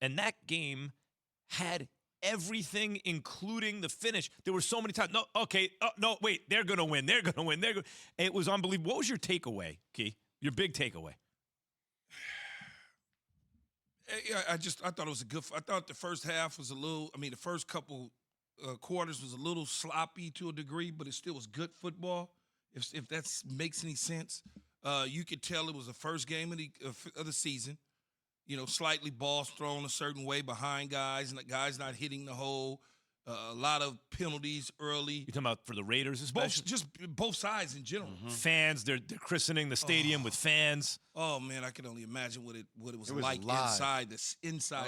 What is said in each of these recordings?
And that game had everything, including the finish. There were so many times. No, okay. No, wait. They're going to win. They're going to win. It was unbelievable. What was your takeaway, Key? Your big takeaway? Yeah, I thought it was a good. I thought the first half was a little. I mean, the first couple quarters was a little sloppy to a degree, but it still was good football. If that makes any sense, you could tell it was the first game of the season. You know, slightly balls thrown a certain way behind guys, and the guys not hitting the hole. A lot of penalties early. You're talking about for the Raiders, especially? Both sides in general. Mm-hmm. Fans, they're christening the stadium with fans. Oh man, I can only imagine what it was like inside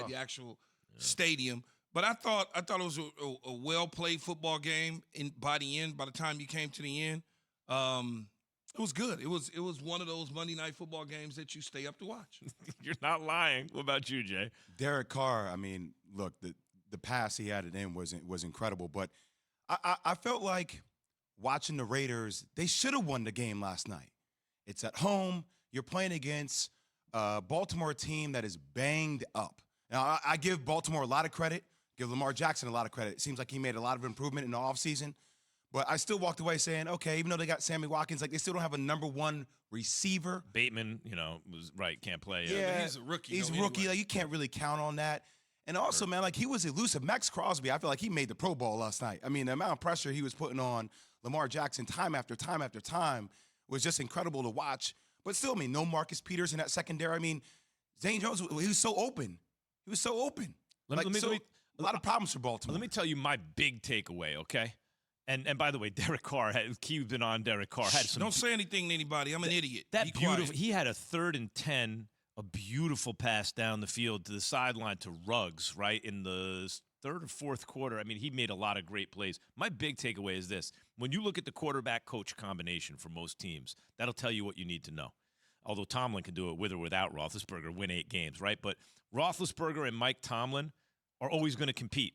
the actual stadium. But I thought it was a well played football game. By the time you came to the end, it was good. It was one of those Monday Night Football games that you stay up to watch. You're not lying. What about you, Jay? Derek Carr. I mean, look, the pass he had it in was incredible. But I felt like watching the Raiders, they should have won the game last night. It's at home. You're playing against a Baltimore team that is banged up. Now, I give Baltimore a lot of credit, give Lamar Jackson a lot of credit. It seems like he made a lot of improvement in the offseason. But I still walked away saying, okay, even though they got Sammy Watkins, like they still don't have a number one receiver. Bateman, was right, can't play. Yeah, he's a rookie. He's a rookie. Like, you can't really count on that. And also, man, like he was elusive. Max Crosby, I feel like he made the Pro Bowl last night. I mean, the amount of pressure he was putting on Lamar Jackson time after time after time was just incredible to watch. But still, I mean, no Marcus Peters in that secondary. I mean, Zane Jones, he was so open. He was so open. A lot of problems for Baltimore. Let me tell you my big takeaway, okay? And by the way, Derek Carr, Key's been on Derek Carr. Don't say anything to anybody. I'm an idiot. That beautiful. He had a 3rd and 10, a beautiful pass down the field to the sideline to Ruggs, right, in the 3rd or 4th quarter. I mean, he made a lot of great plays. My big takeaway is this. When you look at the quarterback-coach combination for most teams, that'll tell you what you need to know. Although Tomlin can do it with or without Roethlisberger, win 8 games, right? But Roethlisberger and Mike Tomlin are always going to compete.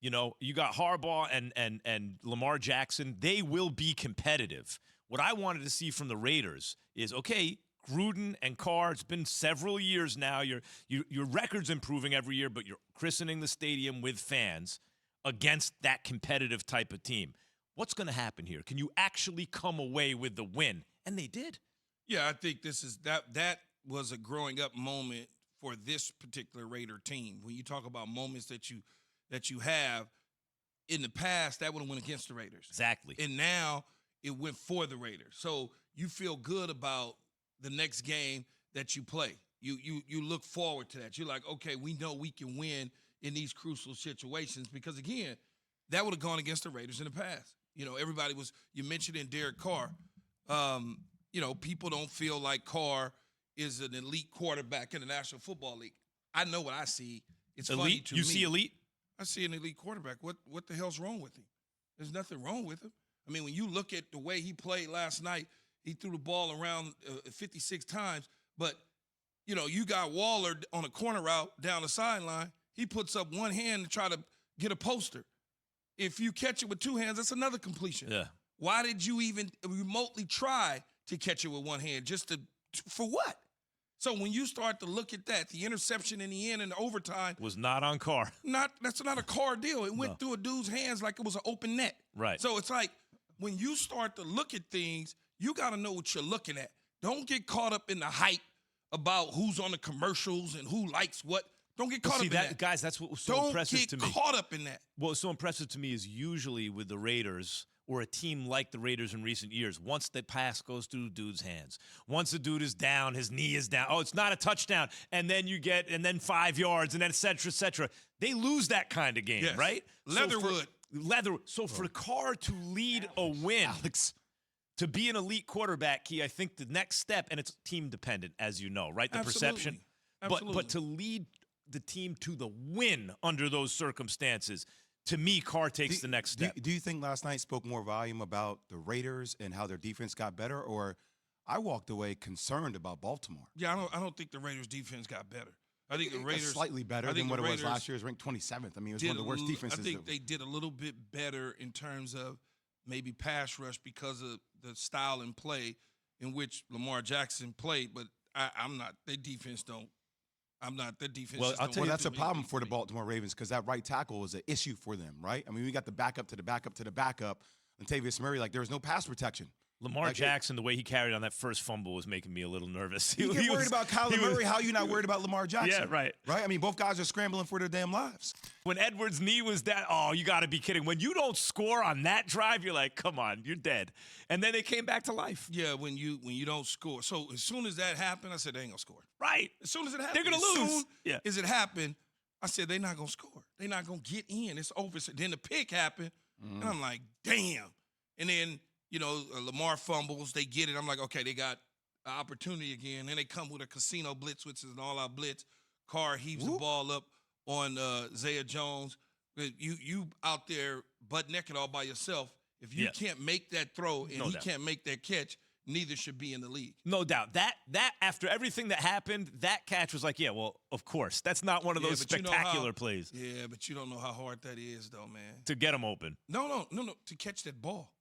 You know, you got Harbaugh and Lamar Jackson. They will be competitive. What I wanted to see from the Raiders is, okay, Gruden and Carr, it's been several years now. Your record's improving every year, but you're christening the stadium with fans against that competitive type of team. What's going to happen here? Can you actually come away with the win? And they did. Yeah, I think that was a growing up moment for this particular Raider team. When you talk about moments that you have in the past, that would have went against the Raiders. Exactly. And now it went for the Raiders. So you feel good about the next game that you play. You look forward to that. You're like, okay, we know we can win in these crucial situations because, again, that would have gone against the Raiders in the past. You know, you mentioned in Derek Carr, people don't feel like Carr is an elite quarterback in the National Football League. I know what I see. It's elite? Funny to me. You see elite? I see an elite quarterback. What the hell's wrong with him? There's nothing wrong with him. I mean, when you look at the way he played last night, he threw the ball around 56 times. But, you got Waller on a corner route down the sideline. He puts up one hand to try to get a poster. If you catch it with 2 hands, that's another completion. Yeah. Why did you even remotely try to catch it with one hand? For what? So when you start to look at that, the interception in the end and the overtime was not on Carr. That's not a Carr deal. It went through a dude's hands like it was an open net. Right. So it's like when you start to look at things, you got to know what you're looking at. Don't get caught up in the hype about who's on the commercials and who likes what. Don't get caught up in that. Guys, that's what was so impressive to me. Don't get caught up in that. What was so impressive to me is usually with the Raiders or a team like the Raiders in recent years, once the pass goes through the dude's hands, once the dude is down, his knee is down, it's not a touchdown, and then 5 yards, and then et cetera, they lose that kind of game, right? Leatherwood. So for Carr to lead a win, Alex, to be an elite quarterback, I think the next step, and it's team dependent, as you know, right? The perception. Absolutely. But to lead the team to the win under those circumstances, to me, Carr takes the next step. Do you think last night spoke more volume about the Raiders and how their defense got better, or I walked away concerned about Baltimore? Yeah, I don't think the Raiders' defense got better. I think the Raiders slightly better than what it was last year. It was ranked 27th. I mean, it was one of the worst defenses. I think they did a little bit better in terms of maybe pass rush because of the style and play in which Lamar Jackson played. But I'm not. Their defense don't I'm not. Their defense. Well, just I'll don't tell Well, win that's too a many problem games for the me. Baltimore Ravens because that right tackle is an issue for them, right? I mean, we got the backup to the backup to the backup. Latavius Murray, like there was no pass protection. Lamar Like, Jackson, the way he carried on that first fumble was making me a little nervous. You get worried about Kyler Murray. How are you not worried about Lamar Jackson? Yeah, right. Right? I mean, both guys are scrambling for their damn lives. When Edwards' knee was that, oh, you got to be kidding. When you don't score on that drive, you're like, come on, you're dead. And then they came back to life. Yeah, when you don't score. So as soon as that happened, I said they ain't gonna score. Right. As soon as it happened, They're going to lose. As soon Yeah. as it happened, I said they're not gonna score. They're not gonna get in. It's over. So then the pick happened, and I'm like, damn. And then Lamar fumbles. They get it. I'm like, okay, they got an opportunity again. Then they come with a casino blitz, which is an all-out blitz. Carr heaves the ball up on Zaya Jones. You out there butt naked all by yourself. If you can't make that throw and he can't make that catch, neither should be in the league. No doubt. That after everything that happened, that catch was like, yeah, well, of course. That's not one of those spectacular plays. Yeah, but you don't know how hard that is, though, man. To get him open. No. To catch that ball.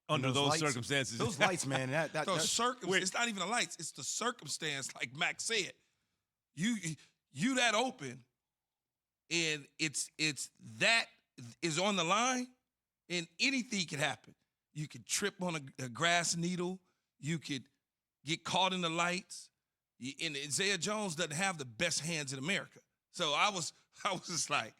Under those lights, circumstances. Those lights, man. It's not even the lights. It's the circumstance, like Max said. You that open, and it's that is on the line, and anything could happen. You could trip on a grass needle. You could get caught in the lights. And Zaya Jones doesn't have the best hands in America. So I was just like,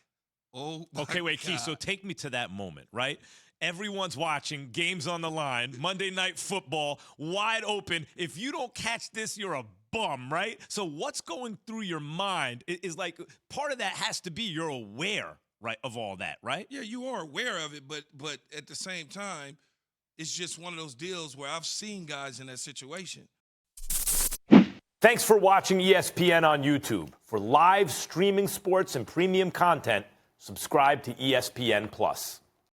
oh, my Okay, wait, God. Keith, so take me to that moment, right? Everyone's watching, games on the line, Monday Night Football, wide open. If you don't catch this, you're a bum, right? So what's going through your mind is like part of that has to be you're aware, right, of all that, right? Yeah, you are aware of it, but at the same time, it's just one of those deals where I've seen guys in that situation. Thanks for watching ESPN on YouTube. For live streaming sports and premium content, subscribe to ESPN Plus.